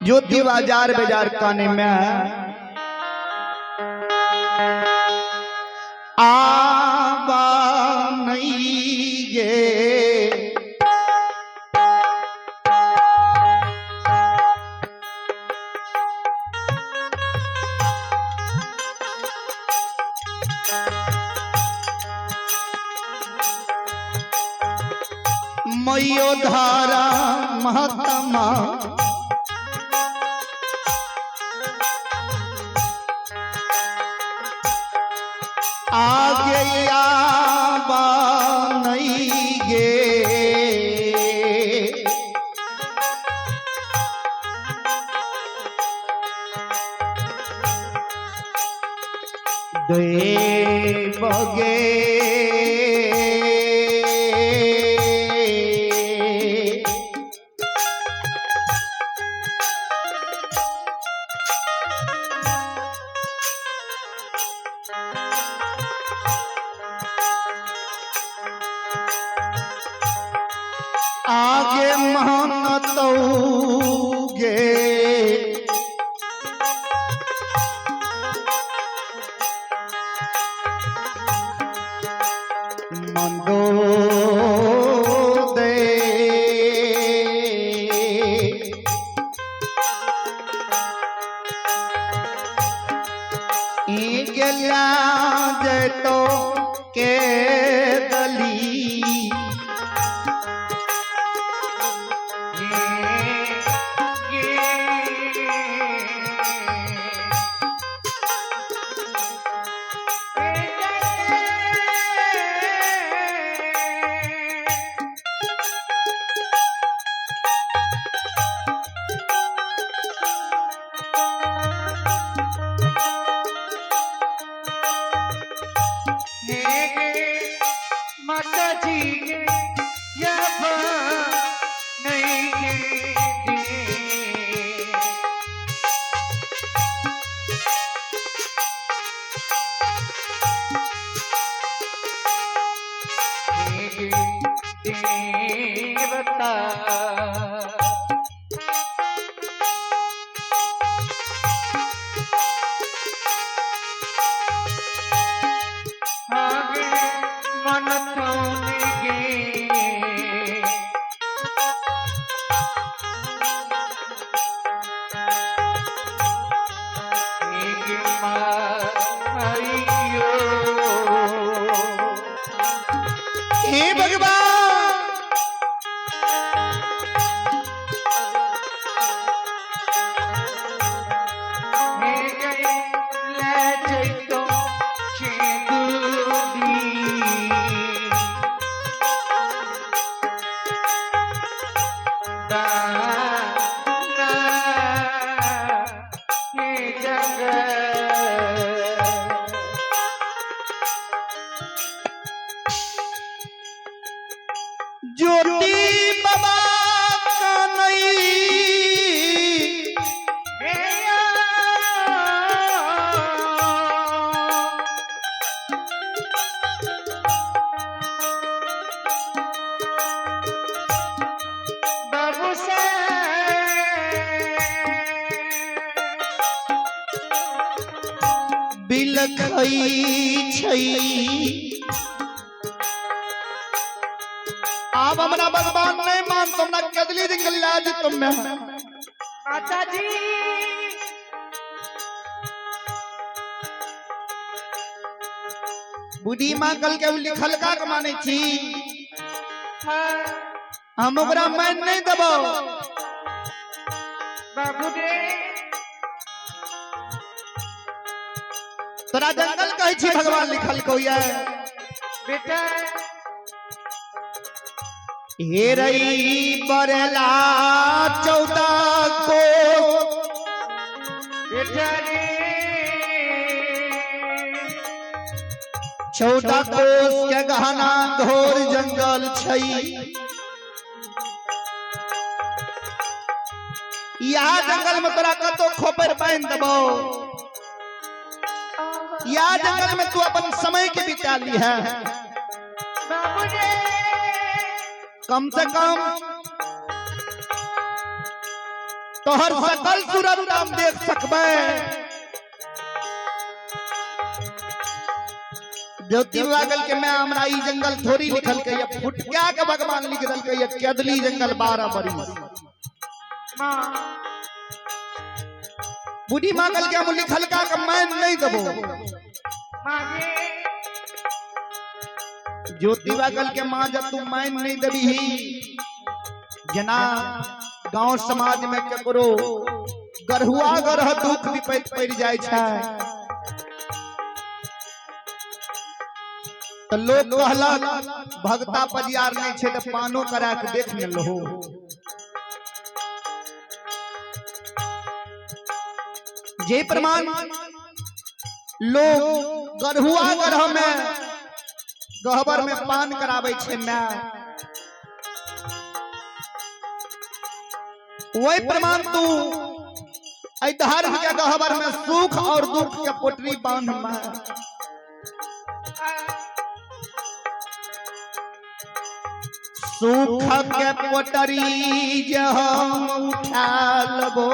ज्योति बाजार बाजार काने में आवा नहीं गे मयो धारा महात्मा आगे आवा नहीं गे दे बगे आगे मानतोगे मंदो दे गया जेतो के दली माता जी देवता आगे मन हे भगवान ज्योति बाबा का नहीं बाबू से बिलखई छई आप हमारा भगवान नहीं मान तुमने कदली जंगल लाज तुम में माता जी बूढ़ी माँ कल के लिखल का कमाने थी हाँ हम ओकरा मान नहीं दबो बाबू रे तोरा जंगल कहे छी भगवान लिखल को ये बेटा हे रई बरला 14 को बेटा रे 14 कोस के गहना घोर जंगल छई यहाँ जंगल में तोरा कतो खोपर बांध दबो यहाँ जंगल में तू अपन समय के बिता ली है कम से कम तोहर सकल सूरत हम देख सकबे। ज्योति वागल के मैं हमरा ई जंगल थोड़ी लिखल के ये फुटक्या के भगवान लिख दल के ये केदली जंगल 12 बरिस। बूढ़ी माँ कल के हम लिखल का मैं नहीं देबो। ज्योति वागल के माँ जब तू मैं नहीं देबी जना गांव समाज में केकरो गरहुआ गरह दुख विपैत पड़ जाय छै तो लोग कहला भगता पजियार नहीं छे तो पानो करा के देख न लहो। जे प्रमाण लोग गरहुआ गरह में गहबर में पान करावे छे मैं वही प्रमाण तू धर्म के गहबर में सुख और दुख के पोटरी बांध में सुख के पोटरी जे हम उठा लबो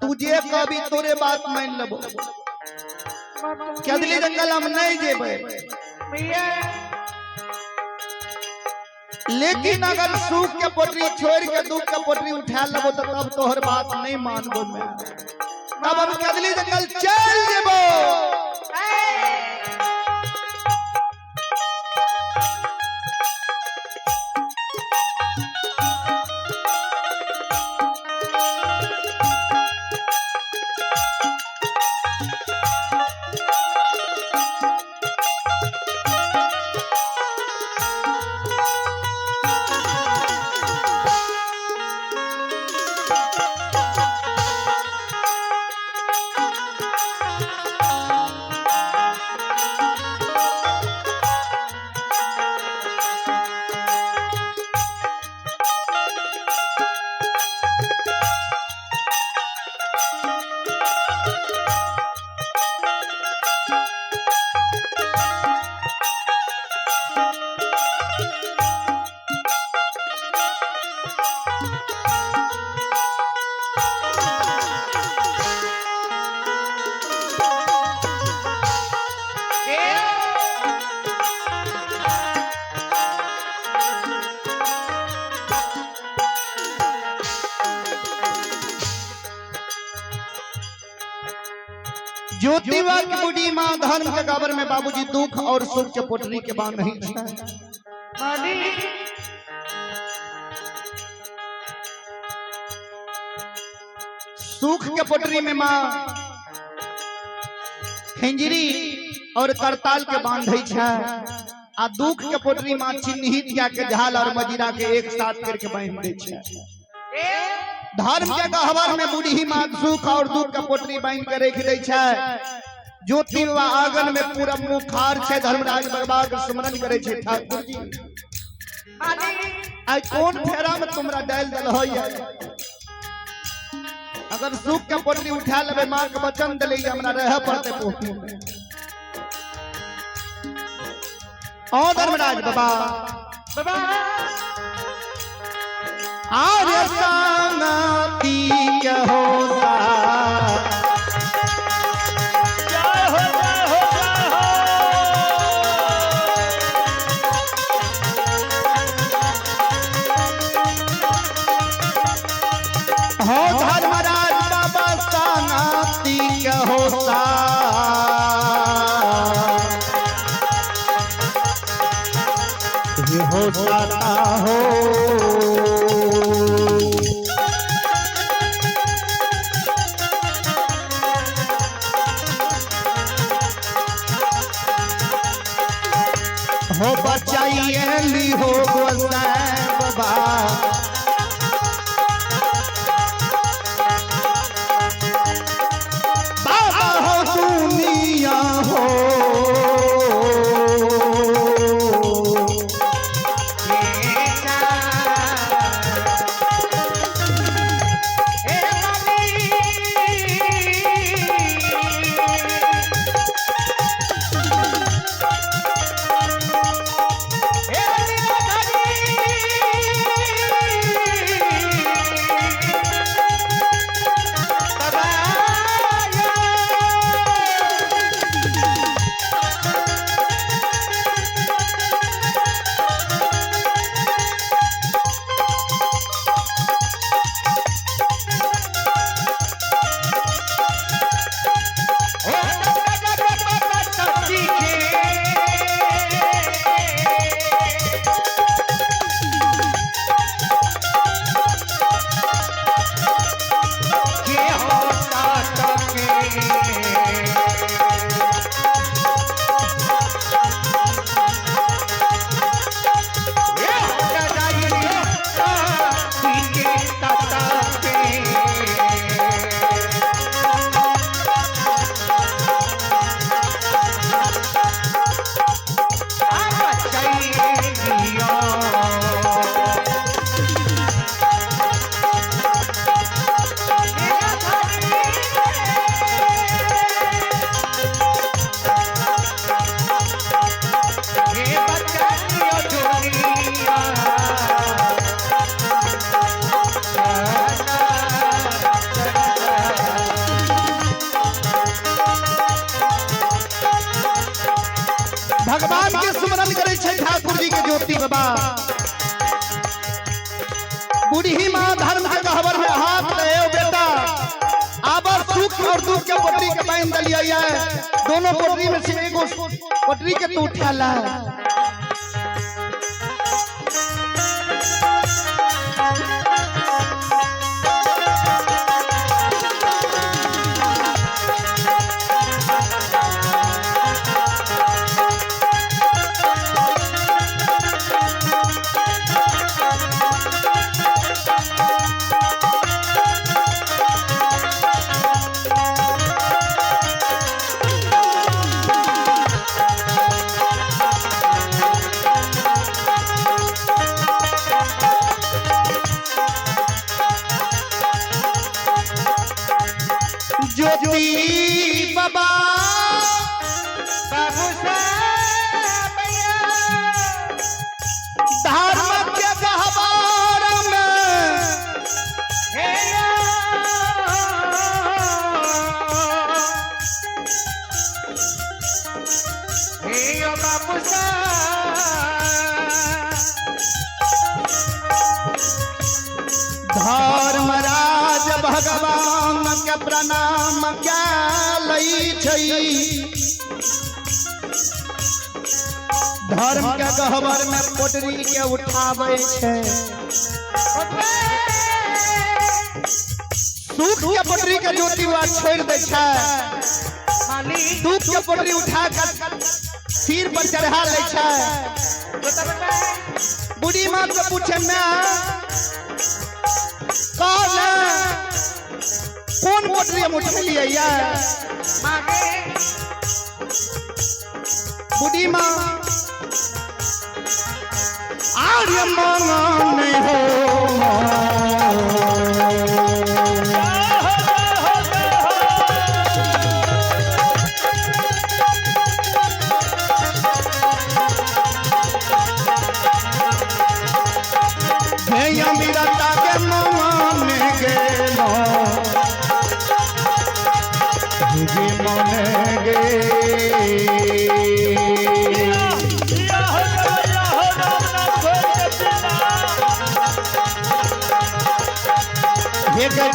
तुझे कभी तोरे बात मान लबो। केदली जंगल हम नहीं जेबे लेकिन अगर सुख के पोटरी छोड़ के दुख के पोटरी उठा लबो तो तब तोहर बात नहीं मानबो मैं तब हम केदली जंगल चल जेबो। ज्योतिवा की बूढ़ी माँ धर्म के गाबर में बाबूजी दुख और सुख के पोटरी के बांध नहीं छे। सुख के पोटरी में माँ हिंजरी और करताल के बांधे छे आ दुख के पोटरी माँ चिन्हित के झाल और मजीरा के एक साथ करके बांध दे छे। धर्म के गहवर में बूढ़ी माँ सुख और दुख के पोटरी बांध के रख दे छे। ज्योति आंगन में पूरा मुंह खार छे धर्मराज भगवान के सुमरन करे छे। ठाकुर जी आई कौन फेरा में तुमरा डाल दल हो अगर सुख के पोटरी उठा लेबे मां के वचन दले हमरा रह पड़ते पोटरी में। ओ धर्मराज बाबा बाबा आर्य संगति के होता हो धर्मराज बाबा संगति के होता ये होता हो हो बचाइए ली हो गोसाई बाबा बाबा हो दुनिया हो Hey, भगवान के सुमरन करे छे ठाकुर जी के ज्योति बाबा। बूढ़ी माँ धर्म के गहवर में हाथ दे बेटा, अब सुख और दुख के पटरी के बांध दलिया है, दोनों पटरी में से एगो पटरी के तू उठा ला। ज्योति बाबा बाबू साहब भैया धर्म के गहवार में हे यो बाबू साहब धर्मराज भगवान के प्रणाम क्या लई छई। धर्म के गहवर में पोटरी के उठावे छे, सुख के पोटरी के ज्योति वा छोड़ दे छे, मालिक दुख के पोटरी उठा कर सिर पर चढ़ा ले छे। बूढ़ी माँ से पूछे मैं कौन पोटरी हम उठा लिया यार। मांगे बूढ़ी माँ आर्य मांगने हो मेरा ताके माने गेलो तुझे माने गे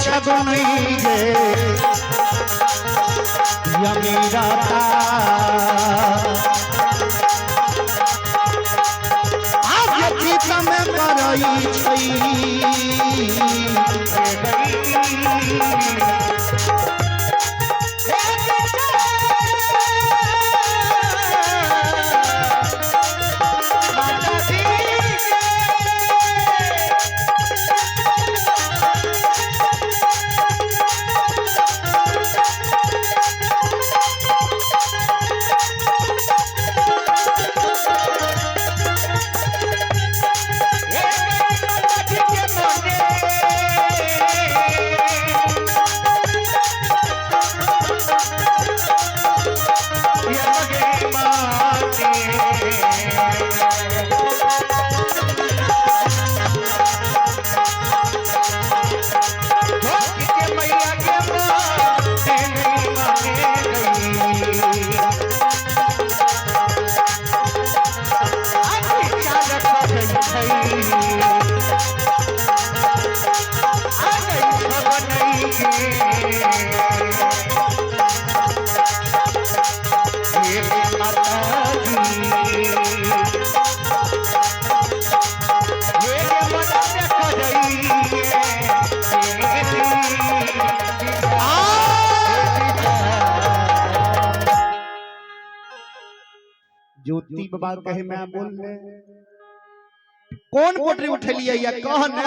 छगुनी गे यमीरा ता आज गीत में करई छई। ज्योति बाबा कहे मैं बोल ले कौन पोटरी उठलिए या कह न।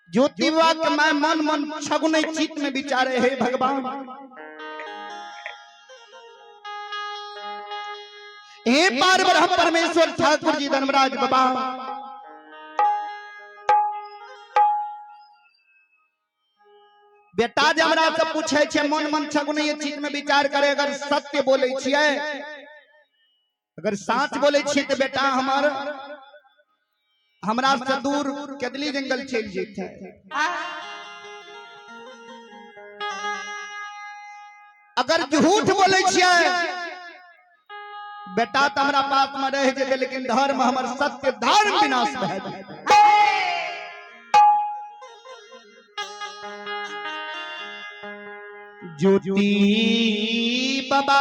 ज्योति बाबा के मैं मन मन छगुने चित में विचारे हे भगवान हे पार ब्रह्म परमेश्वर ठाकुर जी धर्मराज बाबा बेटा जे हमरा से पूछे छे मन मन छगुने चित में विचार करे अगर सत्य बोले छिए अगर साच बोले छी तो बेटा हमरा से दूर केदली जंगल चल जेते। अगर झूठ बोले छिए बेटा तो हमरा पास में रह जेते, लेकिन धर्म हमर सत्य धर्म विनाश भए जाए। ज्योति बाबा